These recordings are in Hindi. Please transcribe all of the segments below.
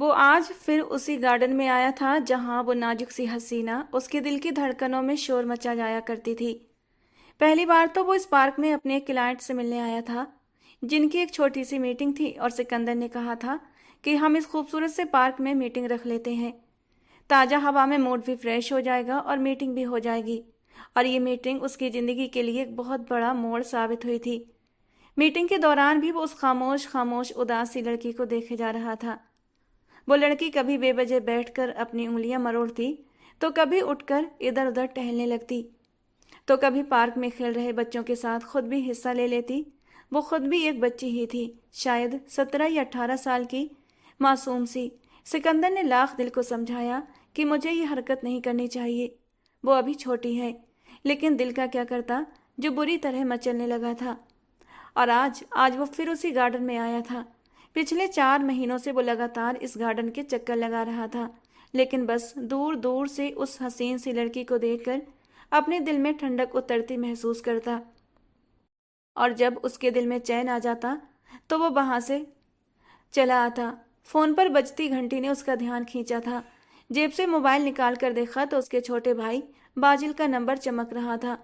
वो आज फिर उसी गार्डन में आया था जहां वो नाजुक सी हसीना उसके दिल की धड़कनों में शोर मचा जाया करती थी। पहली बार तो वो इस पार्क में अपने एक क्लाइंट से मिलने आया था, जिनकी एक छोटी सी मीटिंग थी और सिकंदर ने कहा था कि हम इस खूबसूरत से पार्क में मीटिंग रख लेते हैं। ताज़ा हवा में मूड भी फ्रेश हो जाएगा और मीटिंग भी हो जाएगी। और ये मीटिंग उसकी ज़िंदगी के लिए एक बहुत बड़ा मोड़ साबित हुई थी। मीटिंग के दौरान भी वो उस खामोश खामोश उदास सी लड़की को देखे जा रहा था। वो लड़की कभी बेवजह बैठकर अपनी उंगलियां मरोड़ती, तो कभी उठकर इधर उधर टहलने लगती, तो कभी पार्क में खेल रहे बच्चों के साथ खुद भी हिस्सा ले लेती। वो खुद भी एक बच्ची ही थी, शायद 17 या 18 साल की, मासूम सी। सिकंदर ने लाख दिल को समझाया कि मुझे ये हरकत नहीं करनी चाहिए, वो अभी छोटी है, लेकिन दिल का क्या करता जो बुरी तरह मचलने लगा था। और आज आज वो फिर उसी गार्डन में आया था। पिछले 4 महीनों से वो लगातार इस गार्डन के चक्कर लगा रहा था, लेकिन बस दूर दूर से उस हसीन सी लड़की को देखकर अपने दिल में ठंडक उतरती महसूस करता। और जब उसके दिल में चैन आ जाता तो वो वहां से चला आता। फोन पर बजती घंटी ने उसका ध्यान खींचा था। जेब से मोबाइल निकाल कर देखा तो उसके छोटे भाई बाजिल का नंबर चमक रहा था।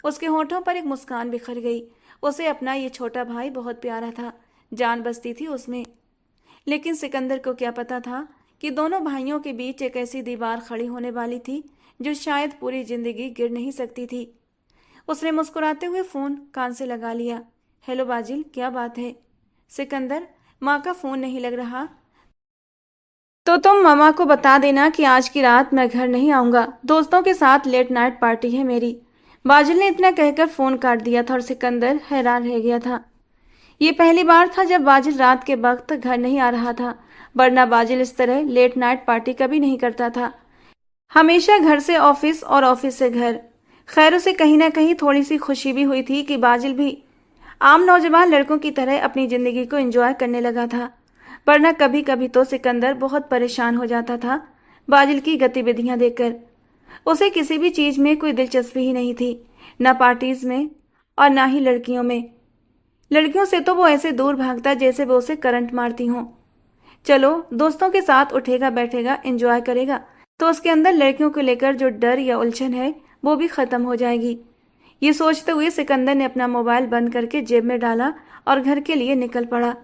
उसके होठों पर एक मुस्कान बिखर गई। उसे अपना ये छोटा भाई बहुत प्यारा था, जान बसती थी उसमें। लेकिन सिकंदर को क्या पता था कि दोनों भाइयों के बीच एक ऐसी दीवार खड़ी होने वाली थी जो शायद पूरी जिंदगी गिर नहीं सकती थी। उसने मुस्कुराते हुए फोन कान से लगा लिया। हेलो बाजिल, क्या बात है? सिकंदर, माँ का फोन नहीं लग रहा तो तुम मम्मा को बता देना कि आज की रात मैं घर नहीं आऊंगा, दोस्तों के साथ लेट नाइट पार्टी है मेरी। बाजिल ने इतना कहकर फोन काट दिया था और सिकंदर हैरान रह गया था। ये पहली बार था जब बाजिल रात के वक्त घर नहीं आ रहा था, वरना बाजिल इस तरह लेट नाइट पार्टी कभी नहीं करता था। हमेशा घर से ऑफिस और ऑफिस से घर। खैर, उसे कहीं ना कहीं थोड़ी सी खुशी भी हुई थी कि बाजिल भी आम नौजवान लड़कों की तरह अपनी जिंदगी को एंजॉय करने लगा था। वरना कभी कभी तो सिकंदर बहुत परेशान हो जाता था बाजिल की गतिविधियां देखकर। उसे किसी भी चीज में कोई दिलचस्पी ही नहीं थी, न पार्टीज में और न ही लड़कियों में। लड़कियों से तो वो ऐसे दूर भागता जैसे वो उसे करंट मारती हों। चलो, दोस्तों के साथ उठेगा बैठेगा एंजॉय करेगा तो उसके अंदर लड़कियों को लेकर जो डर या उलझन है वो भी खत्म हो जाएगी। ये सोचते हुए सिकंदर ने अपना मोबाइल बंद करके जेब में डाला और घर के लिए निकल पड़ा।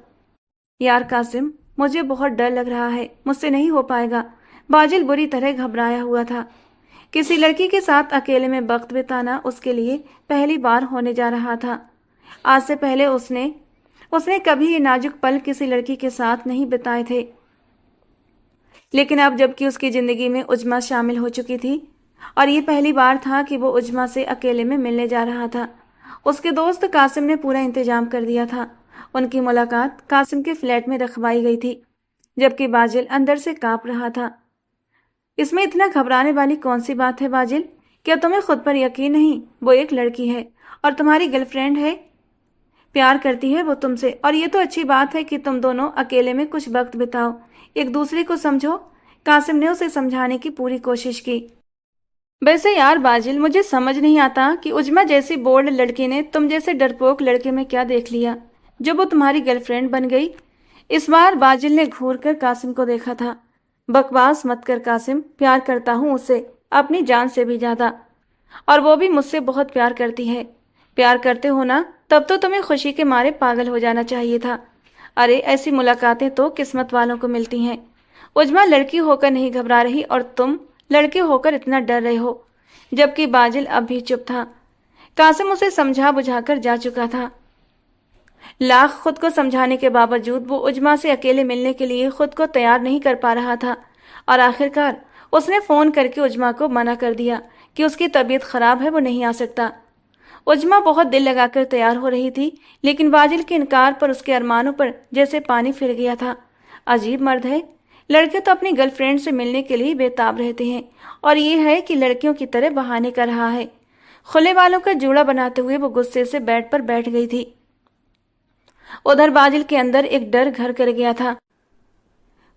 यार कासिम, मुझे बहुत डर लग रहा है, मुझसे नहीं हो पाएगा। बाजिल बुरी तरह घबराया हुआ था। किसी लड़की के साथ अकेले में वक्त बिताना उसके लिए पहली बार होने जा रहा था। आज से पहले उसने उसने कभी ये नाजुक पल किसी लड़की के साथ नहीं बिताए थे। लेकिन अब जबकि उसकी जिंदगी में उज्मा शामिल हो चुकी थी और ये पहली बार था कि वो उज्मा से अकेले में मिलने जा रहा था। उसके दोस्त कासिम ने पूरा इंतजाम कर दिया था। उनकी मुलाकात कासिम के फ्लैट में रखवाई गई थी, जबकि बाजिल अंदर से कांप रहा था। इसमें इतना घबराने वाली कौन सी बात है बाजिल? क्या तुम्हें खुद पर यकीन नहीं? वो एक लड़की है और तुम्हारी गर्लफ्रेंड है। प्यार करती है वो तुमसे, और ये तो अच्छी बात है कि तुम दोनों अकेले में कुछ वक्त बिताओ, एक दूसरे को समझो। कासिम ने उसे समझाने की पूरी कोशिश की। वैसे यार बाजिल, मुझे समझ नहीं आता कि उज्मा जैसी बोल्ड लड़की ने तुम जैसे डरपोक लड़के में क्या देख लिया जब वो तुम्हारी गर्लफ्रेंड बन गई। इस बार बाजिल ने घूर कर कासिम को देखा था। बकवास मत कर कासिम, प्यार करता हूँ उससे, अपनी जान से भी ज्यादा। और वो भी मुझसे बहुत प्यार करती है। प्यार करते हो ना, तब तो तुम्हें खुशी के मारे पागल हो जाना चाहिए था। अरे, ऐसी मुलाकातें तो किस्मत वालों को मिलती हैं। उज्मा लड़की होकर नहीं घबरा रही और तुम लड़के होकर इतना डर रहे हो। जबकि बाजिल अब भी चुप था। कासिम उसे समझा बुझाकर जा चुका था। लाख खुद को समझाने के बावजूद वो उज्मा से अकेले मिलने के लिए खुद को तैयार नहीं कर पा रहा था। और आखिरकार उसने फोन करके उज्मा को मना कर दिया कि उसकी तबीयत खराब है, वो नहीं आ सकता। उज्मा बहुत दिल लगाकर तैयार हो रही थी, लेकिन बाजिल के इनकार पर उसके अरमानों पर जैसे पानी फिर गया था। अजीब मर्द है। लड़के तो अपनी गर्लफ्रेंड से मिलने के लिए बेताब रहते हैं, और ये है कि लड़कियों की तरह बहाने कर रहा है। खुले वालों का जूड़ा बनाते हुए वो गुस्से से बेड पर बैठ गई थी। उधर बाजिल के अंदर एक डर घर कर गया था।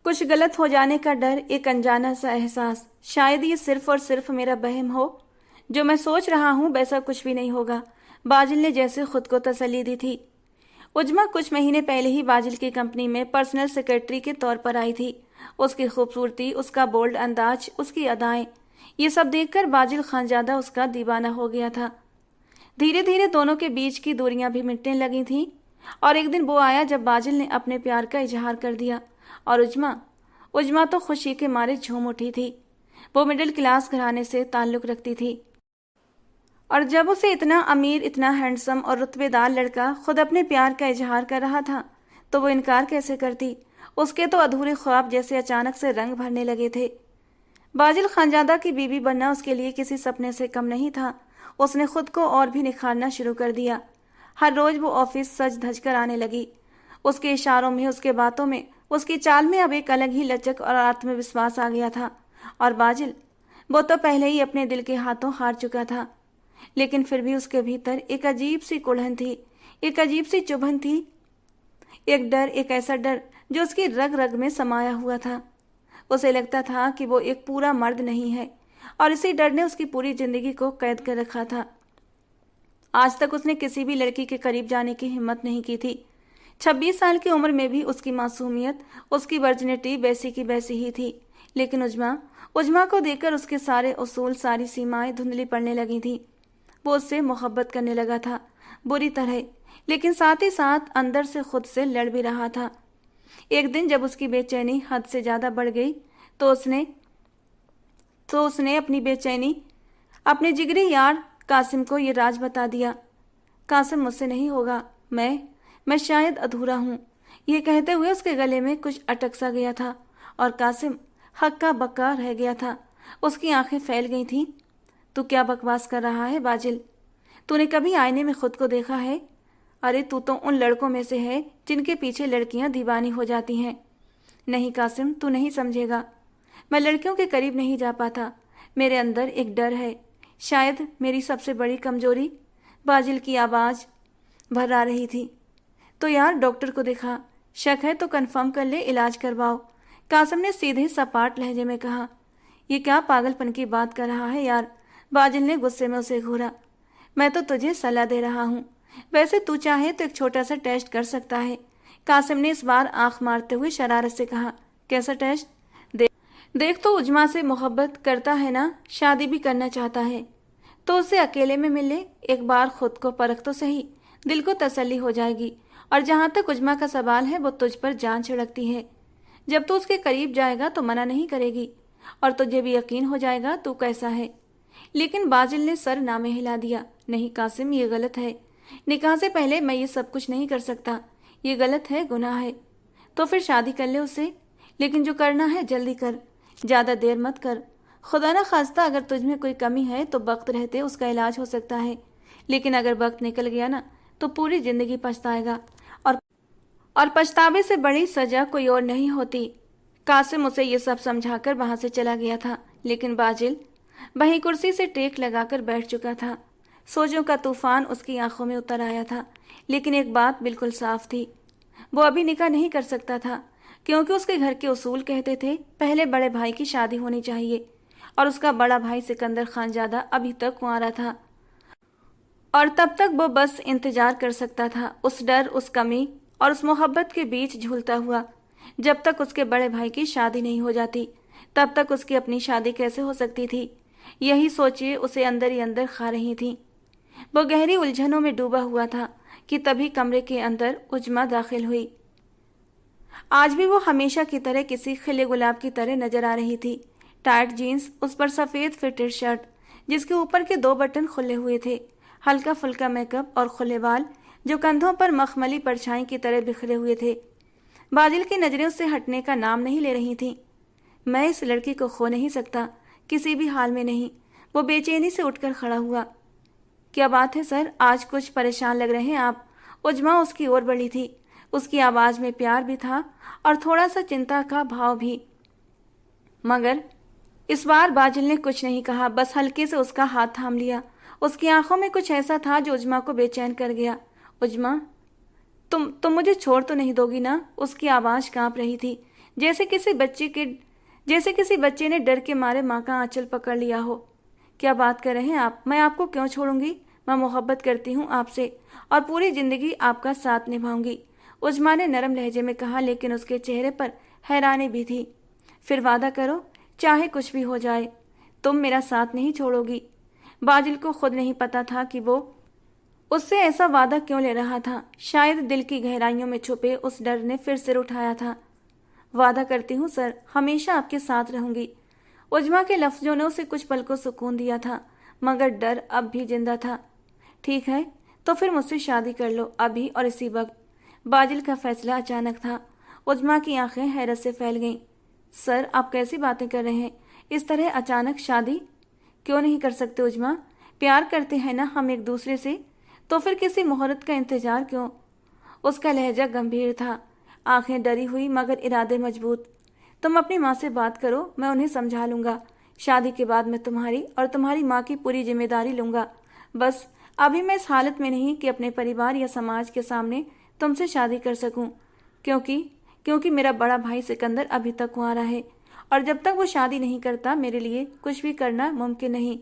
कुछ गलत हो जाने का डर, एक अनजाना सा एहसास। शायद ये सिर्फ और सिर्फ मेरा वहम हो। जो मैं सोच रहा हूं वैसा कुछ भी नहीं होगा। बाजिल ने जैसे खुद को तसल्ली दी थी। उज्मा कुछ महीने पहले ही बाजिल की कंपनी में पर्सनल सेक्रेटरी के तौर पर आई थी। उसकी खूबसूरती, उसका बोल्ड अंदाज, उसकी अदाएं, ये सब देखकर बाजिल खानजादा उसका दीवाना हो गया था। धीरे धीरे दोनों के बीच की दूरियां भी मिटने लगी थीं और एक दिन वो आया जब बाजिल ने अपने प्यार का इजहार कर दिया और उज्मा उज्मा तो खुशी के मारे झूम उठी थी। वो मिडिल क्लास घराने से ताल्लुक रखती थी और जब उसे इतना अमीर, इतना हैंडसम और रुतबेदार लड़का खुद अपने प्यार का इजहार कर रहा था तो वो इनकार कैसे करती। उसके तो अधूरे ख्वाब जैसे अचानक से रंग भरने लगे थे। बाजिल खानजादा की बीवी बनना उसके लिए किसी सपने से कम नहीं था। उसने खुद को और भी निखारना शुरू कर दिया। हर रोज वो ऑफिस सज धज कर आने लगी। उसके इशारों में, उसके बातों में, उसकी चाल में अब एक अलग ही लचक और आत्मविश्वास आ गया था। और बाजिल, वो तो पहले ही अपने दिल के हाथों हार चुका था, लेकिन फिर भी उसके भीतर एक अजीब सी कुढ़न थी, एक अजीब सी चुभन थी, एक डर, एक ऐसा डर जो उसकी रग रग में समाया हुआ था। उसे लगता था कि वो एक पूरा मर्द नहीं है और इसी डर ने उसकी पूरी जिंदगी को कैद कर रखा था। आज तक उसने किसी भी लड़की के करीब जाने की हिम्मत नहीं की थी। 26 साल की उम्र में भी उसकी मासूमियत, उसकी वर्जिनिटी वैसी की वैसी ही थी। लेकिन उज्मा को देखकर उसके सारे उसूल, सारी सीमाएं धुंधली पड़ने लगी थी। वो उससे मोहब्बत करने लगा था, बुरी तरह, लेकिन साथ ही साथ अंदर से खुद से लड़ भी रहा था। एक दिन जब उसकी बेचैनी हद से ज्यादा बढ़ गई तो उसने अपनी बेचैनी अपने जिगरी यार कासिम को ये राज बता दिया। कासिम मुझसे नहीं होगा, मैं शायद अधूरा हूं। ये कहते हुए उसके गले में कुछ अटक सा गया था और कासिम हक्का बक्का रह गया था। उसकी आंखें फैल गई थीं। तू क्या बकवास कर रहा है बाजिल? तूने कभी आईने में खुद को देखा है? अरे तू तो उन लड़कों में से है जिनके पीछे लड़कियां दीवानी हो जाती हैं। नहीं कासिम, तू नहीं समझेगा। मैं लड़कियों के करीब नहीं जा पाता। मेरे अंदर एक डर है, शायद मेरी सबसे बड़ी कमजोरी। बाजिल की आवाज भर्रा रही थी। तो यार डॉक्टर को दिखा, शक है तो कंफर्म कर ले, इलाज करवाओ, कासिम ने सीधे सपाट लहजे में कहा। ये क्या पागलपन की बात कर रहा है यार? बाजिल ने गुस्से में उसे घूरा। मैं तो तुझे सलाह दे रहा हूँ, वैसे तू चाहे तो एक छोटा सा टेस्ट कर सकता है। कासिम ने इस बार आंख मारते हुए शरारत से कहा। कैसा टेस्ट? देख तो उज्मा से मोहब्बत करता है ना, शादी भी करना चाहता है तो उसे अकेले में मिल ले, एक बार खुद को परख तो सही, दिल को तसल्ली हो जाएगी। और जहां तक उज्मा का सवाल है, वो तुझ पर जान छिड़कती है। जब तू उसके करीब जाएगा तो मना नहीं करेगी और तुझे भी यकीन हो जाएगा तू कैसा है। लेकिन बाजिल ने सर नामे हिला दिया। नहीं कासिम, ये गलत है। निकाह से पहले मैं ये सब कुछ नहीं कर सकता। ये गलत है, गुनाह है। तो फिर शादी कर ले उससे, लेकिन जो करना है जल्दी कर, ज्यादा देर मत कर। खुदा ना खास्ता अगर तुझ में कोई कमी है तो वक्त रहते उसका इलाज हो सकता है, लेकिन अगर वक्त निकल गया ना तो पूरी जिंदगी पछताएगा और पछतावे से बड़ी सजा कोई और नहीं होती। कासिम उसे ये सब समझाकर वहां से चला गया था, लेकिन बाजिल वहीं कुर्सी से टेक लगाकर बैठ चुका था। सोचों का तूफान उसकी आंखों में उतर आया था, लेकिन एक बात बिल्कुल साफ थी, वो अभी निकाह नहीं कर सकता था, क्योंकि उसके घर के उसूल कहते थे पहले बड़े भाई की शादी होनी चाहिए और उसका बड़ा भाई सिकंदर खानजादा अभी तक कुंवारा था और तब तक वो बस इंतजार कर सकता था, उस डर, उस कमी और उस मोहब्बत के बीच झूलता हुआ। जब तक उसके बड़े भाई की शादी नहीं हो जाती तब तक उसकी अपनी शादी कैसे हो सकती थी, यही सोचिए उसे अंदर ही अंदर खा रही थी। वो गहरी उलझनों में डूबा हुआ था कि तभी कमरे के अंदर उज्मा दाखिल हुई। आज भी वो हमेशा की तरह किसी खिले गुलाब की तरह नजर आ रही थी। टाइट जीन्स, उस पर सफेद फिटेड शर्ट जिसके ऊपर के 2 बटन खुले हुए थे, हल्का फुल्का मेकअप और खुले बाल जो कंधों पर मखमली परछाई की तरह बिखरे हुए थे। बाजिल की नजरें उससे हटने का नाम नहीं ले रही थीं। मैं इस लड़की को खो नहीं सकता, किसी भी हाल में नहीं। वो बेचैनी से उठकर खड़ा हुआ। क्या बात है सर, आज कुछ परेशान लग रहे हैं आप? उज्मा उसकी ओर बढ़ी थी। उसकी आवाज में प्यार भी था और थोड़ा सा चिंता का भाव भी। मगर इस बार बाजिल ने कुछ नहीं कहा, बस हल्के से उसका हाथ थाम लिया। उसकी आंखों में कुछ ऐसा था जो उज्मा को बेचैन कर गया। उज्मा, तुम मुझे छोड़ तो नहीं दोगी ना? उसकी आवाज कांप रही थी, जैसे किसी बच्चे ने डर के मारे माँ का आंचल पकड़ लिया हो। क्या बात कर रहे हैं आप? मैं आपको क्यों छोड़ूंगी? मैं मोहब्बत करती हूँ आपसे और पूरी जिंदगी आपका साथ निभाऊंगी, उजमा ने नरम लहजे में कहा, लेकिन उसके चेहरे पर हैरानी भी थी। फिर वादा करो, चाहे कुछ भी हो जाए, तुम मेरा साथ नहीं छोड़ोगी। बाजिल को खुद नहीं पता था कि वो उससे ऐसा वादा क्यों ले रहा था। शायद दिल की गहराइयों में छुपे उस डर ने फिर सिर उठाया था। वादा करती हूँ सर, हमेशा आपके साथ रहूंगी। उजमा के लफ्जों ने उसे कुछ पल को सुकून दिया था, मगर डर अब भी जिंदा था। ठीक है, तो फिर मुझसे शादी कर लो, अभी और इसी वक्त। बाजिल का फैसला अचानक था। उजमा की आंखें हैरत से फैल गईं। सर, आप कैसी बातें कर रहे हैं? इस तरह अचानक शादी क्यों नहीं कर सकते उजमा? प्यार करते हैं ना हम एक दूसरे से, तो फिर किसी मुहूर्त का इंतजार क्यों? उसका लहजा गंभीर था, आंखें डरी हुई मगर इरादे मजबूत। तुम अपनी माँ से बात करो, मैं उन्हें समझा लूंगा। शादी के बाद मैं तुम्हारी और तुम्हारी माँ की पूरी जिम्मेदारी लूंगा। बस अभी मैं इस हालत में नहीं कि अपने परिवार या समाज के सामने तुमसे शादी कर सकूं, क्योंकि क्योंकि मेरा बड़ा भाई सिकंदर अभी तक कुंवारा है, और जब तक वो शादी नहीं करता मेरे लिए कुछ भी करना मुमकिन नहीं।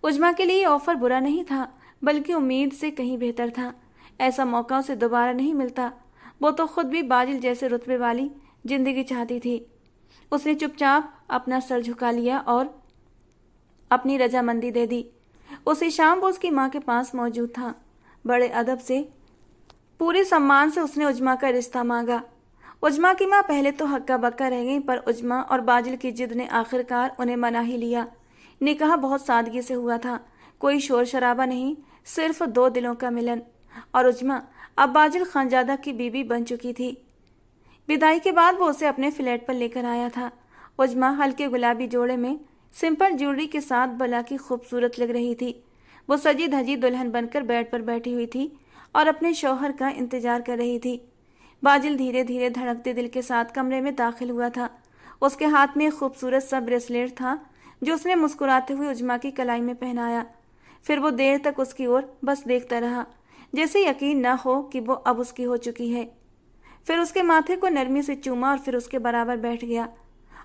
उजमा के लिए ऑफर बुरा नहीं था, बल्कि उम्मीद से कहीं बेहतर था। ऐसा मौका उसे दोबारा नहीं मिलता। वो तो खुद भी बाजिल जैसे रुतबे वाली जिंदगी चाहती थी। उसने चुपचाप अपना सर झुका लिया और अपनी रजामंदी दे दी। उसी शाम वो उसकी माँ के पास मौजूद था। बड़े अदब से, पूरे सम्मान से उसने उजमा का रिश्ता मांगा। उजमा की माँ पहले तो हक्का बक्का रह गई, पर उजमा और बाजिल की जिद ने आखिरकार उन्हें मना ही लिया। निकाह बहुत सादगी से हुआ था, कोई शोर शराबा नहीं, सिर्फ दो दिलों का मिलन। और उजमा अब बाजिल खानजादा की बीवी बन चुकी थी। विदाई के बाद वो उसे अपने फ्लैट पर लेकर आया था। उजमा हल्के गुलाबी जोड़े में सिंपल ज्वेलरी के साथ भला की खूबसूरत लग रही थी। वो सजी धजी दुल्हन बनकर बेड पर बैठी हुई थी और अपने शौहर का इंतजार कर रही थी। बाजिल धीरे धीरे धड़कते दिल के साथ कमरे में दाखिल हुआ था। उसके हाथ में एक खूबसूरत सा ब्रेसलेट था जो उसने मुस्कुराते हुए उजमा की कलाई में पहनाया। फिर वो देर तक उसकी ओर बस देखता रहा, जैसे यकीन न हो कि वो अब उसकी हो चुकी है। फिर उसके माथे को नरमी से चूमा और फिर उसके बराबर बैठ गया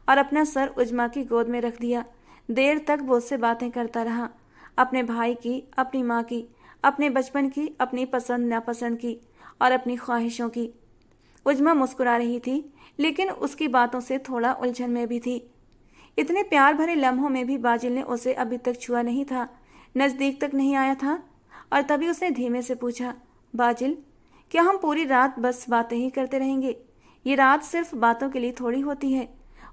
और अपना सर उजमा की गोद में रख दिया। देर तक वो उससे बातें करता रहा, अपने भाई की, अपनी माँ की, अपने बचपन की, अपनी पसंद नापसंद की और अपनी ख्वाहिशों की। उजमा मुस्कुरा रही थी, लेकिन उसकी बातों से थोड़ा उलझन में भी थी। इतने प्यार भरे लम्हों में भी बाजिल ने उसे अभी तक छुआ नहीं था, नजदीक तक नहीं आया था। और तभी उसने धीमे से पूछा, बाजिल, क्या हम पूरी रात बस बातें ही करते रहेंगे? ये रात सिर्फ बातों के लिए थोड़ी होती है।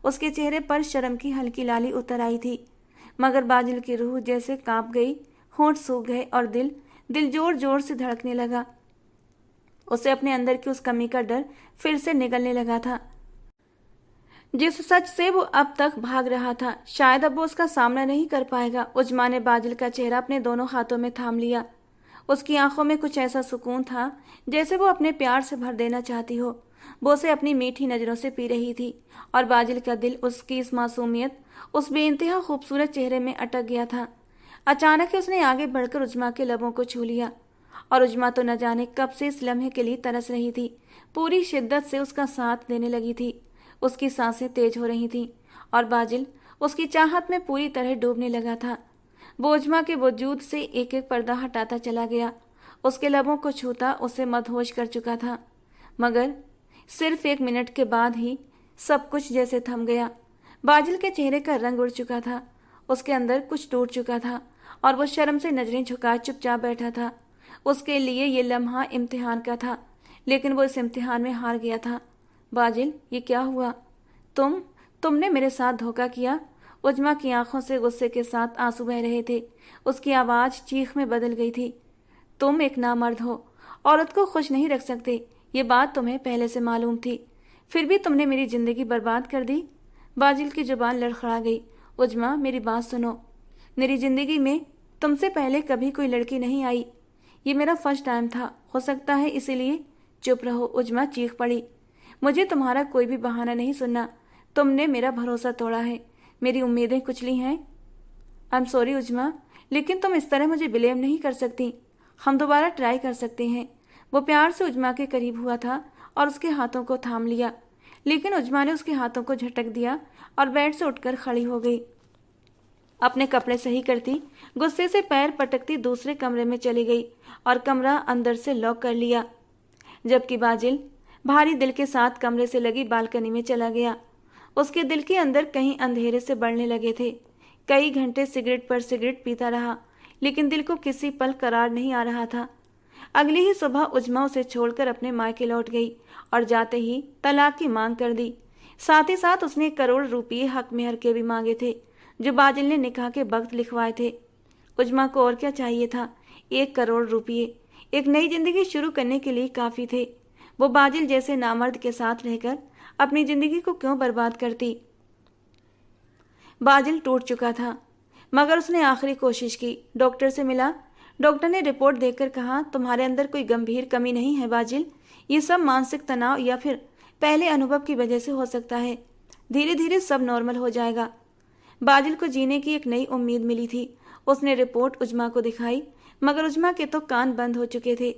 उसके चेहरे पर शर्म की हल्की लाली उतर आई थी, मगर बाजिल की रूह जैसे कांप गई, होंठ सूख गए और दिल जोर जोर से धड़कने लगा। उसे अपने अंदर की उस कमी का डर फिर से निगलने लगा था, जिस सच से वो अब तक भाग रहा था। शायद अब वो उसका सामना नहीं कर पाएगा। उजमा ने बाजिल का चेहरा अपने दोनों हाथों में थाम लिया। उसकी आंखों में कुछ ऐसा सुकून था जैसे वो अपने प्यार से भर देना चाहती हो। वो उसे अपनी मीठी नजरों से पी रही थी और बाजिल का दिल उसकी इस मासूमियत, उस बेइंतहा खूबसूरत चेहरे में अटक गया था। अचानक ही उसने आगे बढ़कर उजमा के लबों को छू लिया और उजमा तो न जाने कब से इस लम्हे के लिए तरस रही थी। पूरी शिद्दत से उसका साथ देने लगी थी। उसकी सांसें तेज हो रही थीं और बाजिल उसकी चाहत में पूरी तरह डूबने लगा था। वो उजमा के वजूद से एक एक पर्दा हटाता चला गया। उसके लबों को छूता उसे मदहोश कर चुका था, मगर सिर्फ 1 मिनट के बाद ही सब कुछ जैसे थम गया। बाजिल के चेहरे का रंग उड़ चुका था, उसके अंदर कुछ टूट चुका था और वो शर्म से नजरें झुकाए चुपचाप बैठा था। उसके लिए ये लम्हा इम्तिहान का था, लेकिन वो इस इम्तिहान में हार गया था। बाजिल, ये क्या हुआ? तुमने मेरे साथ धोखा किया। उजमा की आंखों से गुस्से के साथ आंसू बह रहे थे। उसकी आवाज चीख में बदल गई थी। तुम एक नामर्द हो, औरत को खुश नहीं रख सकते, ये बात तुम्हें पहले से मालूम थी, फिर भी तुमने मेरी जिंदगी बर्बाद कर दी। बाजिल की जुबान लड़खड़ा गई। उजमा, मेरी बात सुनो। मेरी जिंदगी में तुमसे पहले कभी कोई लड़की नहीं आई। ये मेरा फर्स्ट टाइम था, हो सकता है इसीलिए। चुप रहो, उजमा चीख पड़ी। मुझे तुम्हारा कोई भी बहाना नहीं सुनना। तुमने मेरा भरोसा तोड़ा है, मेरी उम्मीदें कुचली हैं। आई एम सॉरी उजमा, लेकिन तुम इस तरह मुझे ब्लेम नहीं कर सकती। हम दोबारा ट्राई कर सकते हैं। वो प्यार से उजमा के करीब हुआ था और उसके हाथों को थाम लिया, लेकिन उजमा ने उसके हाथों को झटक दिया और बेड से उठकर खड़ी हो गई। अपने कपड़े सही करती, गुस्से से पैर पटकती दूसरे कमरे में चली गई और कमरा अंदर से लॉक कर लिया। जबकि बाजिल भारी दिल के साथ कमरे से लगी बालकनी में चला गया। उसके दिल के अंदर कहीं अंधेरे से बढ़ने लगे थे। कई घंटे सिगरेट पर सिगरेट पीता रहा, लेकिन दिल को किसी पल करार नहीं आ रहा था। अगली ही सुबह उजमा उसे छोड़कर अपने मायके लौट गई और जाते ही तलाक की मांग कर दी। साथ ही साथ उसने 1 करोड़ रुपये हक मेहर के भी मांगे थे, जो बाजिल ने निकाह के वक्त लिखवाए थे। उजमा को और क्या चाहिए था? 1 करोड़ रुपये एक नई जिंदगी शुरू करने के लिए काफी थे। वो बाजिल जैसे नामर्द के साथ रहकर अपनी जिंदगी को क्यों बर्बाद करती? बाजिल टूट चुका था, मगर उसने आखिरी कोशिश की। डॉक्टर से मिला। डॉक्टर ने रिपोर्ट देखकर कहा, तुम्हारे अंदर कोई गंभीर कमी नहीं है बाजिल। ये सब मानसिक तनाव या फिर पहले अनुभव की वजह से हो सकता है। धीरे धीरे सब नॉर्मल हो जाएगा। बाजिल को जीने की एक नई उम्मीद मिली थी। उसने रिपोर्ट उजमा को दिखाई, मगर उजमा के तो कान बंद हो चुके थे।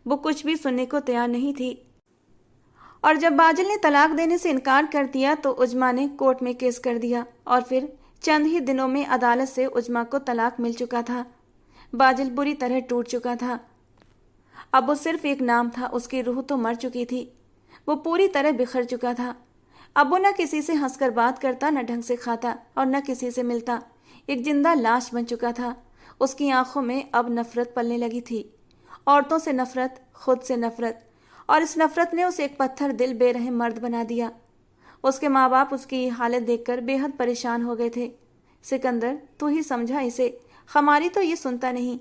वो कुछ भी सुनने को तैयार नहीं थी। और जब बाजिल ने तलाक देने से इनकार कर दिया तो उजमा ने कोर्ट में केस कर दिया और फिर चंद ही दिनों में अदालत से उजमा को तलाक मिल चुका था। बाजिल बुरी तरह टूट चुका था। अब वो सिर्फ एक नाम था, उसकी रूह तो मर चुकी थी। वो पूरी तरह बिखर चुका था। अब वो न किसी से हंसकर बात करता, न ढंग से खाता और न किसी से मिलता। एक जिंदा लाश बन चुका था। उसकी आंखों में अब नफरत पलने लगी थी। औरतों से नफरत, खुद से नफरत, और इस नफरत ने उसे एक पत्थर दिल बेरहम मर्द बना दिया। उसके माँ बाप उसकी हालत देखकर बेहद परेशान हो गए थे। सिकंदर, तू ही समझा इसे, हमारी तो ये सुनता नहीं,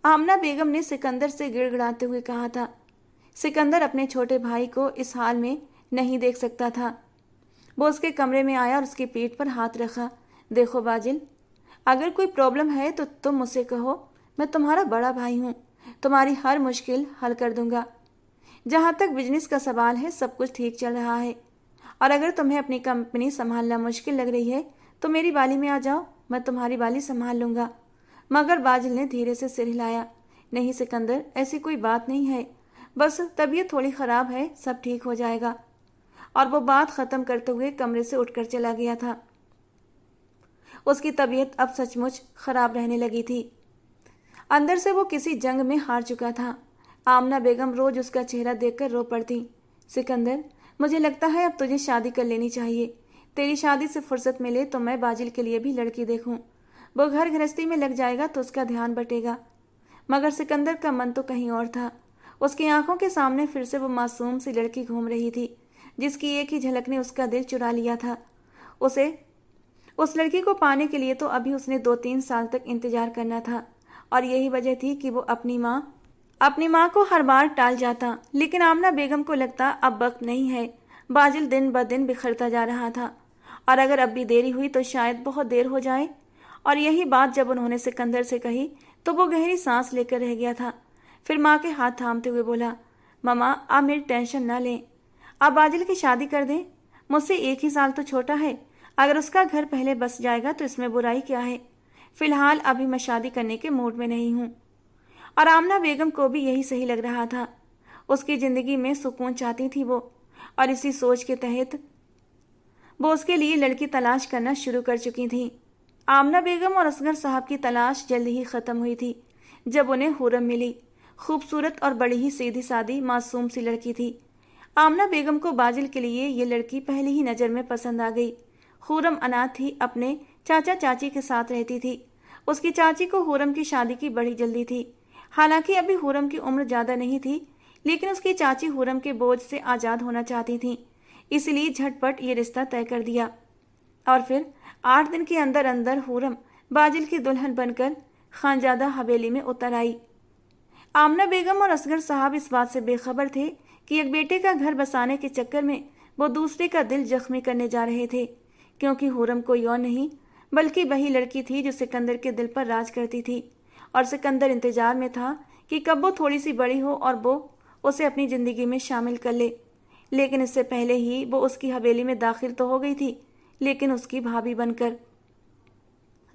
आमना बेगम ने सिकंदर से गिड़गिड़ाते हुए कहा था। सिकंदर अपने छोटे भाई को इस हाल में नहीं देख सकता था। वो उसके कमरे में आया और उसकी पीठ पर हाथ रखा। देखो बाजिल, अगर कोई प्रॉब्लम है तो तुम मुझसे कहो, मैं तुम्हारा बड़ा भाई हूँ, तुम्हारी हर मुश्किल हल कर दूंगा। जहाँ तक बिजनेस का सवाल है, सब कुछ ठीक चल रहा है, और अगर तुम्हें अपनी कंपनी संभालना मुश्किल लग रही है तो मेरी बाली में आ जाओ, मैं तुम्हारी बाली संभाल लूंगा। मगर बाजिल ने धीरे से सिर हिलाया। नहीं सिकंदर, ऐसी कोई बात नहीं है, बस तबीयत थोड़ी खराब है, सब ठीक हो जाएगा। और वो बात खत्म करते हुए कमरे से उठकर चला गया था। उसकी तबीयत अब सचमुच खराब रहने लगी थी। अंदर से वो किसी जंग में हार चुका था। आमना बेगम रोज उसका चेहरा देखकर रो पड़ती। सिकंदर, मुझे लगता है अब तुझे शादी कर लेनी चाहिए। तेरी शादी से फुर्सत मिले तो मैं बाजिल के लिए भी लड़की देखूं। वो घर गृहस्थी में लग जाएगा तो उसका ध्यान बटेगा। मगर सिकंदर का मन तो कहीं और था। उसकी आंखों के सामने फिर से वो मासूम सी लड़की घूम रही थी, जिसकी एक ही झलक ने उसका दिल चुरा लिया था। उस लड़की को पाने के लिए तो अभी उसने 2-3 साल तक इंतजार करना था, और यही वजह थी कि वो अपनी माँ को हर बार टाल जाता। लेकिन आमना बेगम को लगता अब वक्त नहीं है। बाजिल दिन ब दिन बिखरता जा रहा था, और अगर अब भी देरी हुई तो शायद बहुत देर हो जाए। और यही बात जब उन्होंने सिकंदर से कही तो वो गहरी सांस लेकर रह गया था। फिर माँ के हाथ थामते हुए बोला, मामा, आप मेरी टेंशन ना लें, आप बाजिल की शादी कर दें। मुझसे 1 ही साल तो छोटा है। अगर उसका घर पहले बस जाएगा तो इसमें बुराई क्या है। फिलहाल अभी मैं शादी करने के मूड में नहीं हूँ। और आमना बेगम को भी यही सही लग रहा था। उसकी जिंदगी में सुकून चाहती थी वो, और इसी सोच के तहत वो उसके लिए लड़की तलाश करना शुरू कर चुकी थी। आमना बेगम और असगर साहब की तलाश जल्दी ही खत्म हुई थी जब उन्हें हुरम मिली। खूबसूरत और बड़ी ही सीधी सादी मासूम सी लड़की थी। आमना बेगम को बाजिल के लिए ये लड़की पहली ही नज़र में पसंद आ गई। हुरम अनाथ थी, अपने चाचा चाची के साथ रहती थी। उसकी चाची को हुरम की शादी की बड़ी जल्दी थी। हालांकि अभी हुरम की उम्र ज़्यादा नहीं थी, लेकिन उसकी चाची हुरम के बोझ से आज़ाद होना चाहती थी, इसलिए झटपट ये रिश्ता तय कर दिया। और फिर 8 दिन के अंदर अंदर हुरम बाजिल की दुल्हन बनकर खानजादा हवेली में उतर आई। आमना बेगम और असगर साहब इस बात से बेखबर थे कि एक बेटे का घर बसाने के चक्कर में वो दूसरे का दिल जख्मी करने जा रहे थे, क्योंकि हुरम कोई और नहीं बल्कि वही लड़की थी जो सिकंदर के दिल पर राज करती थी। और सिकंदर इंतजार में था कि कब वो थोड़ी सी बड़ी हो और वो उसे अपनी जिंदगी में शामिल कर ले। लेकिन इससे पहले ही वो उसकी हवेली में दाखिल तो हो गई थी, लेकिन उसकी भाभी बनकर।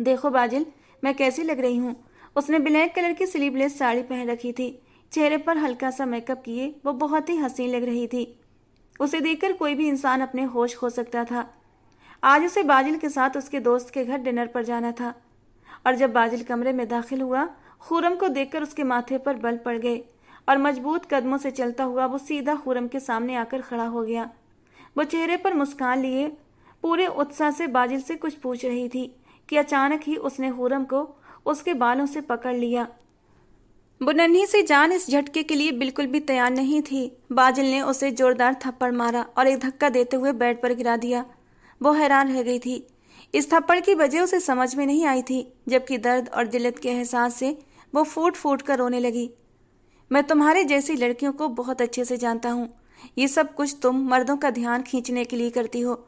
देखो बाजिल, मैं कैसी लग रही हूँ। उसने ब्लैक कलर की स्लीवलेस साड़ी पहन रखी थी, चेहरे पर हल्का सा मेकअप किए वो बहुत ही हसीन लग रही थी। उसे देखकर कोई भी इंसान अपने होश खो सकता था। आज उसे बाजिल के साथ उसके दोस्त के घर डिनर पर जाना था। और जब बाजिल कमरे में दाखिल हुआ, खुर्रम को देखकर उसके माथे पर बल पड़ गए और मजबूत कदमों से चलता हुआ वो सीधा खुर्रम के सामने आकर खड़ा हो गया। वो चेहरे पर मुस्कान लिए पूरे उत्साह से बाजिल से कुछ पूछ रही थी कि अचानक ही उसने खुर्रम को उसके बालों से पकड़ लिया। वो नन्ही सी जान इस झटके के लिए बिल्कुल भी तैयार नहीं थी। बाजिल ने उसे जोरदार थप्पड़ मारा और एक धक्का देते हुए बेड पर गिरा दिया। वो हैरान रह गई थी। इस थप्पड़ की वजह उसे समझ में नहीं आई थी, जबकि दर्द और जिल्लत के एहसास से वो फूट फूट कर रोने लगी। मैं तुम्हारे जैसी लड़कियों को बहुत अच्छे से जानता हूँ। ये सब कुछ तुम मर्दों का ध्यान खींचने के लिए करती हो,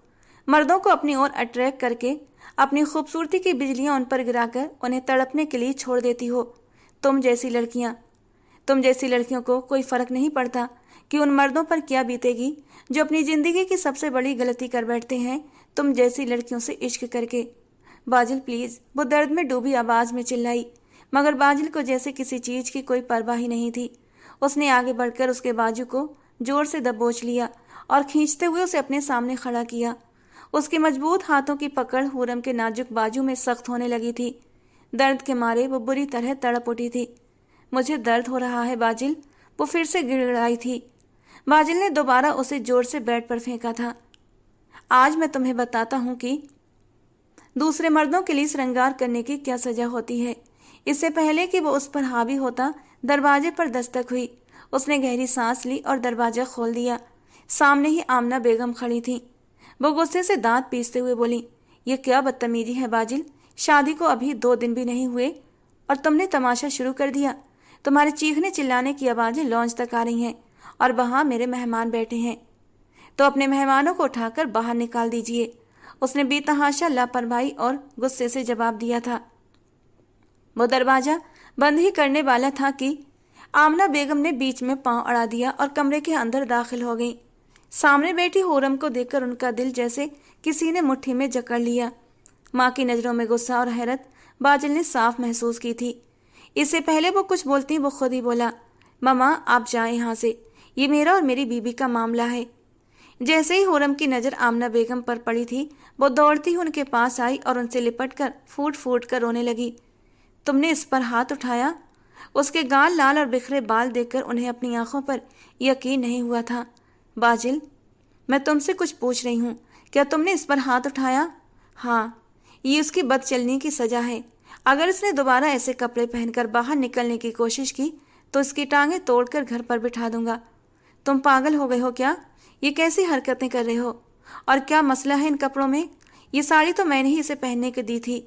मर्दों को अपनी ओर अट्रैक्ट करके अपनी खूबसूरती की बिजलियां उन पर गिराकर उन्हें तड़पने के लिए छोड़ देती हो। तुम जैसी लड़कियों को कोई फर्क नहीं पड़ता कि उन मर्दों पर क्या बीतेगी जो अपनी जिंदगी की सबसे बड़ी गलती कर बैठते हैं तुम जैसी लड़कियों से इश्क करके। बाजिल प्लीज, वो दर्द में डूबी आवाज में चिल्लाई, मगर बाजिल को जैसे किसी चीज की कोई परवाह ही नहीं थी। उसने आगे बढ़कर उसके बाजू को जोर से दबोच लिया और खींचते हुए उसे अपने सामने खड़ा किया। उसके मजबूत हाथों की पकड़ खुर्रम के नाजुक बाजू में सख्त होने लगी थी। दर्द के मारे वो बुरी तरह तड़प उठी थी। मुझे दर्द हो रहा है बाजिल, वो फिर से गिड़गिड़ाई थी। बाजिल ने दोबारा उसे जोर से बेड पर फेंका था। आज मैं तुम्हें बताता हूँ कि दूसरे मर्दों के लिए श्रृंगार करने की क्या सजा होती है। इससे पहले कि वो उस पर हावी होता, दरवाजे पर दस्तक हुई। उसने गहरी सांस ली और दरवाजा खोल दिया। सामने ही आमना बेगम खड़ी थी। वो गुस्से से दांत पीसते हुए बोली, ये क्या बदतमीजी है बाजिल, शादी को अभी 2 दिन भी नहीं हुए और तुमने तमाशा शुरू कर दिया। तुम्हारे चीखने चिल्लाने की आवाजें लॉन्च तक आ रही हैं और वहां मेरे मेहमान बैठे हैं, तो अपने मेहमानों को उठाकर बाहर निकाल दीजिए। उसने बेतहाशा लापरवाही और गुस्से से जवाब दिया था। वो दरवाजा बंद ही करने वाला था कि आमना बेगम ने बीच में पांव अड़ा दिया और कमरे के अंदर दाखिल हो गई। सामने बैठी खुर्रम को देखकर उनका दिल जैसे किसी ने मुट्ठी में जकड़ लिया। माँ की नजरों में गुस्सा और हैरत बाजिल ने साफ महसूस की थी। इससे पहले वो कुछ बोलती वो खुद ही बोला, मामा आप जाएं यहाँ से, ये मेरा और मेरी बीबी का मामला है। जैसे ही खुर्रम की नजर आमना बेगम पर पड़ी थी, वो दौड़ती ही उनके पास आई और उनसे लिपट कर फूट फूट कर रोने लगी। तुमने इस पर हाथ उठाया? उसके गाल लाल और बिखरे बाल देखकर उन्हें अपनी आंखों पर यकीन नहीं हुआ था। बाजिल, मैं तुमसे कुछ पूछ रही हूँ, क्या तुमने इस पर हाथ उठाया? हाँ, ये उसकी बदचलनी की सजा है। अगर इसने दोबारा ऐसे कपड़े पहनकर बाहर निकलने की कोशिश की तो इसकी टांगें तोड़कर घर पर बिठा दूंगा। तुम पागल हो गए हो क्या? ये कैसी हरकतें कर रहे हो? और क्या मसला है इन कपड़ों में? ये साड़ी तो मैंने ही इसे पहनने को दी थी।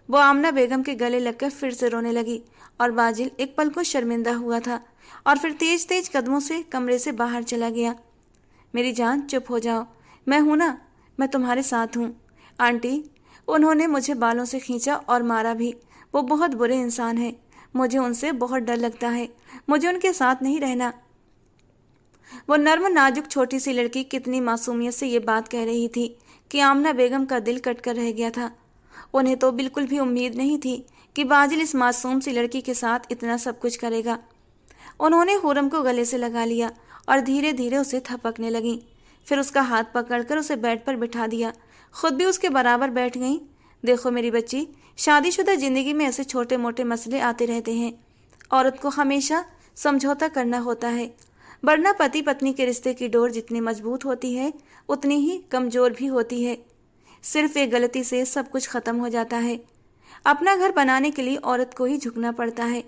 वो आमना बेगम के गले लगकर फिर से रोने लगी और बाजिल एक पल को शर्मिंदा हुआ था और फिर तेज तेज कदमों से कमरे से बाहर चला गया। मेरी जान चुप हो जाओ, मैं हूं ना, मैं तुम्हारे साथ हूं। आंटी, उन्होंने मुझे बालों से खींचा और मारा भी। वो बहुत बुरे इंसान हैं, मुझे उनसे बहुत डर लगता है। मुझे उनके साथ नहीं रहना। वो नर्म नाजुक छोटी सी लड़की कितनी मासूमियत से ये बात कह रही थी कि आमना बेगम का दिल कटकर रह गया था। उन्हें तो बिल्कुल भी उम्मीद नहीं थी कि बाजिल इस मासूम सी लड़की के साथ इतना सब कुछ करेगा। उन्होंने खुर्रम को गले से लगा लिया और धीरे धीरे उसे थपकने लगी। फिर उसका हाथ पकड़कर उसे बेड पर बिठा दिया। खुद भी उसके बराबर बैठ गई। देखो मेरी बच्ची, शादीशुदा जिंदगी में ऐसे छोटे मोटे मसले आते रहते हैं। औरत को हमेशा समझौता करना होता है, वरना पति पत्नी के रिश्ते की डोर जितनी मजबूत होती है उतनी ही कमजोर भी होती है। सिर्फ एक गलती से सब कुछ खत्म हो जाता है। अपना घर बनाने के लिए औरत को ही झुकना पड़ता है।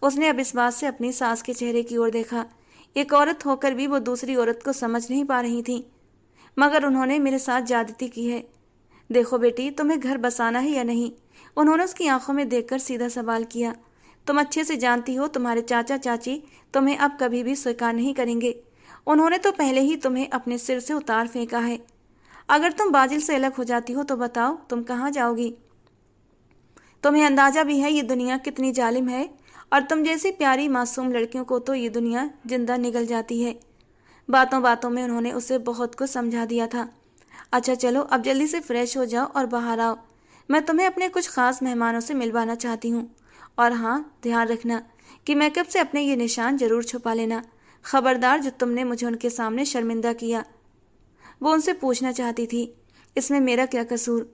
उसने अब इस बात से अपनी सास के चेहरे की ओर देखा। एक औरत होकर भी वो दूसरी औरत को समझ नहीं पा रही थी। मगर उन्होंने मेरे साथ ज्यादती की है। देखो बेटी, तुम्हें घर बसाना है या नहीं? उन्होंने उसकी आंखों में देखकर सीधा सवाल किया। तुम अच्छे से जानती हो तुम्हारे चाचा चाची तुम्हें अब कभी भी स्वीकार नहीं करेंगे। उन्होंने तो पहले ही तुम्हें अपने सिर से उतार फेंका है। अगर तुम बाजिल से अलग हो जाती हो तो बताओ तुम कहाँ जाओगी? तुम्हें अंदाजा भी है ये दुनिया कितनी जालिम है, और तुम जैसी प्यारी मासूम लड़कियों को तो ये दुनिया जिंदा निगल जाती है। बातों बातों में उन्होंने उसे बहुत कुछ समझा दिया था। अच्छा चलो, अब जल्दी से फ्रेश हो जाओ और बाहर आओ। मैं तुम्हें अपने कुछ खास मेहमानों से मिलवाना चाहती हूँ। और हाँ, ध्यान रखना कि मेकअप से अपने ये निशान जरूर छुपा लेना। खबरदार, जो तुमने मुझे उनके सामने शर्मिंदा किया। वो उनसे पूछना चाहती थी, इसमें मेरा क्या कसूर?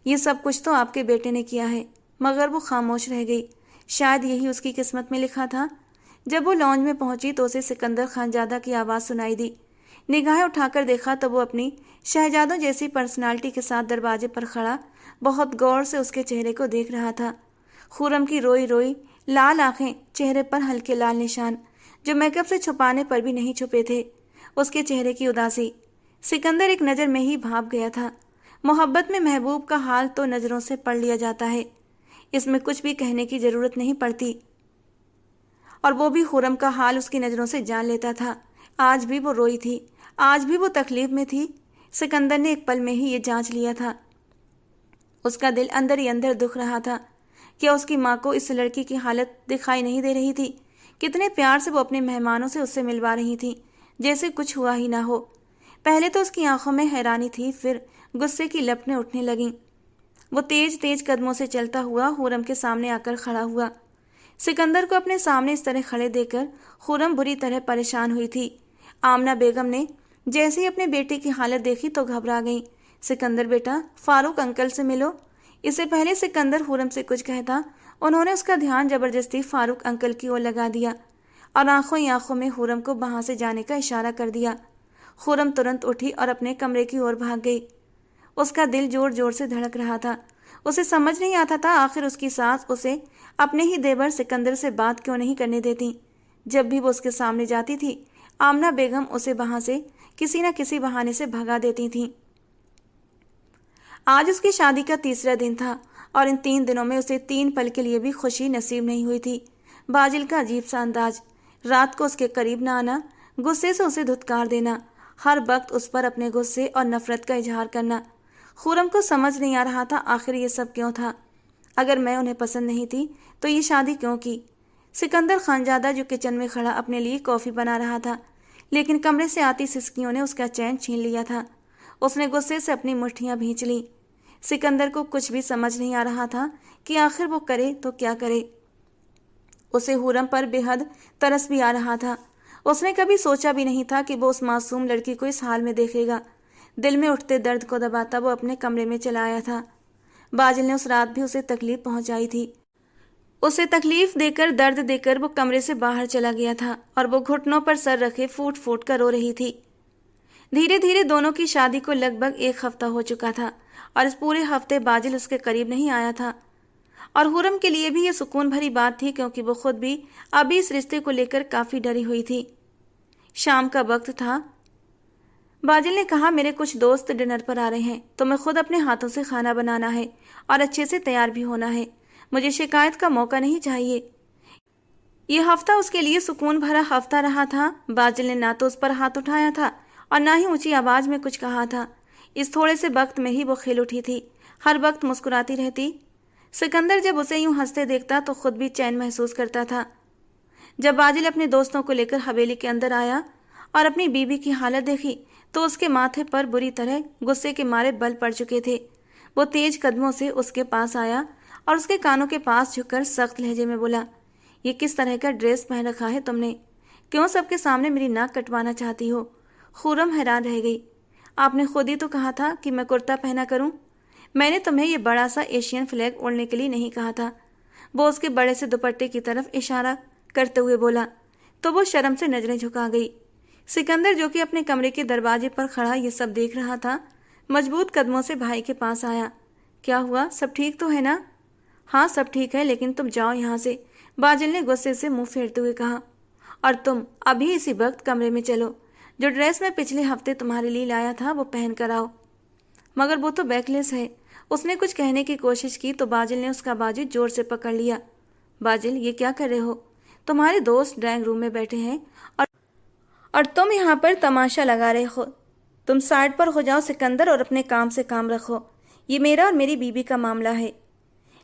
ये सब कुछ तो आपके बेटे ने किया है। मगर वो खामोश रह गई। शायद यही उसकी किस्मत में लिखा था। जब वो लॉन्ज में पहुंची तो उसे सिकंदर खानजादा की आवाज़ सुनाई दी। निगाहें उठाकर देखा तो वो अपनी शहजादों जैसी पर्सनालिटी के साथ दरवाजे पर खड़ा बहुत गौर से उसके चेहरे को देख रहा था। खुर्रम की रोई रोई लाल आंखें, चेहरे पर हल्के लाल निशान जो मेकअप से छुपाने पर भी नहीं छुपे थे, उसके चेहरे की उदासी। सिकंदर एक नज़र में ही भाप गया था। मोहब्बत में महबूब का हाल तो नज़रों से पढ़ लिया जाता है, इसमें कुछ भी कहने की ज़रूरत नहीं पड़ती। और वो भी खुर्रम का हाल उसकी नज़रों से जान लेता था। आज भी वो रोई थी, आज भी वो तकलीफ में थी। सिकंदर ने एक पल में ही ये जांच लिया था। उसका दिल अंदर ही अंदर दुख रहा था। क्या उसकी माँ को इस लड़की की हालत दिखाई नहीं दे रही थी? कितने प्यार से वो अपने मेहमानों से उससे मिलवा रही थी, जैसे कुछ हुआ ही ना हो। पहले तो उसकी आंखों में हैरानी थी, फिर गुस्से की लपटें उठने लगीं। वो तेज तेज कदमों से चलता हुआ खुर्रम के सामने आकर खड़ा हुआ। सिकंदर को अपने सामने इस तरह खड़े देखकर खुर्रम बुरी तरह परेशान हुई थी। आमना बेगम ने जैसे ही अपने बेटे की हालत देखी तो घबरा गई। सिकंदर बेटा, फारूक अंकल से मिलो। इससे पहले सिकंदर खुर्रम से कुछ कहता, उन्होंने उसका ध्यान जबरदस्ती फारूक अंकल की ओर लगा दिया और आंखों ही आंखों में खुर्रम को वहां से जाने का इशारा कर दिया। खुर्रम तुरंत उठी और अपने कमरे की ओर भाग गई। उसका दिल जोर जोर से धड़क रहा था। उसे समझ नहीं आता था आखिर उसकी सास उसे अपने ही देवर सिकंदर से बात क्यों नहीं करने देती। जब भी वो उसके सामने जाती थी, आमना बेगम उसे वहां से किसी न किसी बहाने से भगा देती थी। आज उसकी शादी का तीसरा दिन था और इन 3 दिनों में उसे 3 पल के लिए भी खुशी नसीब नहीं हुई थी। बाजिल का अजीब सा अंदाज, रात को उसके करीब न आना, गुस्से से उसे धुतकार देना, हर वक्त उस पर अपने गुस्से और नफरत का इजहार करना। खुर्रम को समझ नहीं आ रहा था आखिर ये सब क्यों था। अगर मैं उन्हें पसंद नहीं थी तो ये शादी क्यों की। सिकंदर खानजादा जो किचन में खड़ा अपने लिए कॉफ़ी बना रहा था, लेकिन कमरे से आती सिसकियों ने उसका चैन छीन लिया था। उसने गुस्से से अपनी मुट्ठियां भींच ली। सिकंदर को कुछ भी समझ नहीं आ रहा था कि आखिर वो करे तो क्या करे। उसे खुर्रम पर बेहद तरस भी आ रहा था। उसने कभी सोचा भी नहीं था कि वो उस मासूम लड़की को इस हाल में देखेगा। दिल में उठते दर्द को दबाता वो अपने कमरे में चला आया था। बाजिल ने उस रात भी उसे तकलीफ पहुंचाई थी। उसे तकलीफ देकर, दर्द देकर वो कमरे से बाहर चला गया था और वो घुटनों पर सर रखे फूट फूट कर रो रही थी। धीरे धीरे दोनों की शादी को लगभग 1 हफ्ता हो चुका था और इस पूरे हफ्ते बाजिल उसके करीब नहीं आया था। और खुर्रम के लिए भी ये सुकून भरी बात थी, क्योंकि वो खुद भी अभी इस रिश्ते को लेकर काफ़ी डरी हुई थी। शाम का वक्त था। बाजिल ने कहा, मेरे कुछ दोस्त डिनर पर आ रहे हैं, तो मैं खुद अपने हाथों से खाना बनाना है और अच्छे से तैयार भी होना है। मुझे शिकायत का मौका नहीं चाहिए। यह हफ्ता उसके लिए सुकून भरा हफ्ता रहा था। बाजिल ने ना तो उस पर हाथ उठाया था और ना ही ऊंची आवाज में कुछ कहा था। इस थोड़े से वक्त में ही वो खिल उठी थी, हर वक्त मुस्कुराती रहती। सिकंदर जब उसे यूं हंसते देखता तो खुद भी चैन महसूस करता था। जब बाजिल अपने दोस्तों को लेकर हवेली के अंदर आया और अपनी बीबी की हालत देखी तो उसके माथे पर बुरी तरह गुस्से के मारे बल पड़ चुके थे। वो तेज कदमों से उसके पास आया और उसके कानों के पास झुककर सख्त लहजे में बोला, ये किस तरह का ड्रेस पहन रखा है तुमने? क्यों सबके सामने मेरी नाक कटवाना चाहती हो? खुर्रम हैरान रह गई। आपने खुद ही तो कहा था कि मैं कुर्ता पहना करूं। मैंने तुम्हें ये बड़ा सा एशियन फ्लैग ओढ़ने के लिए नहीं कहा था। वो उसके बड़े से दुपट्टे की तरफ इशारा करते हुए बोला तो वो शर्म से नजरें झुका गई। सिकंदर जो कि अपने कमरे के दरवाजे पर खड़ा ये सब देख रहा था, मजबूत कदमों से भाई के पास आया। क्या हुआ, सब ठीक तो है ना? हाँ सब ठीक है, लेकिन तुम जाओ यहाँ से, बाजिल ने गुस्से से मुंह फेरते हुए कहा। और तुम अभी इसी वक्त कमरे में चलो। जो ड्रेस मैं पिछले हफ्ते तुम्हारे लिए लाया था वो पहन कर आओ। मगर वो तो बैकलेस है। उसने कुछ कहने की कोशिश की तो बाजिल ने उसका बाजू जोर से पकड़ लिया। बाजिल, ये क्या कर रहे हो? तुम्हारे दोस्त ड्राइंग रूम में बैठे हैं और तुम यहाँ पर तमाशा लगा रहे हो। तुम साइड पर हो जाओ सिकंदर और अपने काम से काम रखो। ये मेरा और मेरी बीबी का मामला है,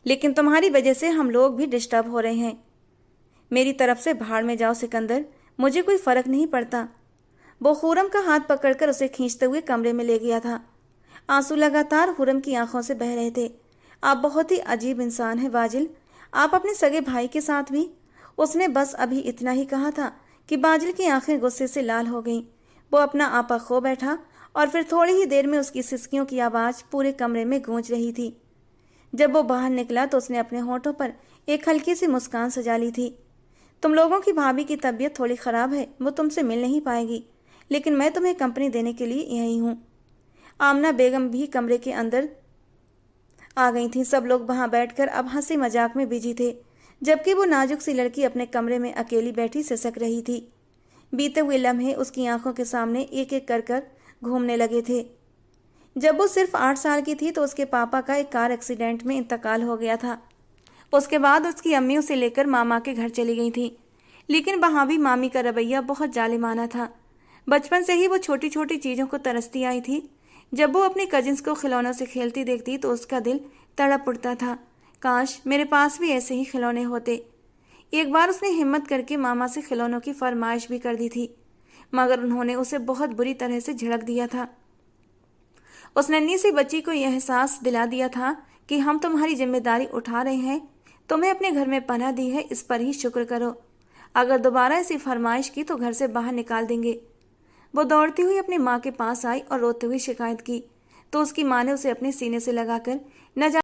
लेकिन तुम्हारी वजह से हम लोग भी डिस्टर्ब हो रहे हैं। मेरी तरफ से भाड़ में जाओ सिकंदर, मुझे कोई फर्क नहीं पड़ता। वो खुर्रम का हाथ पकड़कर उसे खींचते हुए कमरे में ले गया था। आंसू लगातार खुर्रम की आंखों से बह रहे थे। आप बहुत ही अजीब इंसान हैं बाजिल, आप अपने सगे भाई के साथ भी। उसने बस अभी इतना ही कहा था कि बाजिल की आंखें गुस्से से लाल हो गईं। वो अपना आपा खो बैठा और फिर थोड़ी ही देर में उसकी सिसकियों की आवाज़ पूरे कमरे में गूंज रही थी। जब वो बाहर निकला तो उसने अपने होठों पर एक हल्की सी मुस्कान सजा ली थी। तुम लोगों की भाभी की तबीयत थोड़ी खराब है, वो तुमसे मिल नहीं पाएगी, लेकिन मैं तुम्हें कंपनी देने के लिए यही हूँ। आमना बेगम भी कमरे के अंदर आ गई थी। सब लोग वहां बैठकर अब हंसी मजाक में बिजी थे, जबकि वो नाजुक सी लड़की अपने कमरे में अकेली बैठी सिसक रही थी। बीते हुए लम्हे उसकी आंखों के सामने एक एक कर घूमने लगे थे। जब वो सिर्फ 8 साल की थी तो उसके पापा का एक कार एक्सीडेंट में इंतकाल हो गया था। उसके बाद उसकी अम्मी उसे लेकर मामा के घर चली गई थी, लेकिन वहां भी मामी का रवैया बहुत जालिमाना था। बचपन से ही वो छोटी छोटी चीजों को तरसती आई थी। जब वो अपनी कजिन्स को खिलौनों से खेलती देखती तो उसका दिल तड़प उठता था, काश मेरे पास भी ऐसे ही खिलौने होते। एक बार उसने हिम्मत करके मामा से खिलौनों की फरमाइश भी कर दी थी, मगर उन्होंने उसे बहुत बुरी तरह से झिड़क दिया था। उस नन्ही सी बच्ची को यह एहसास दिला दिया था कि हम तुम्हारी जिम्मेदारी उठा रहे हैं, तुम्हें अपने घर में पनाह दी है, इस पर ही शुक्र करो। अगर दोबारा ऐसी फरमाइश की तो घर से बाहर निकाल देंगे। वो दौड़ती हुई अपनी माँ के पास आई और रोते हुए शिकायत की, तो उसकी माँ ने उसे अपने सीने से लगाकर न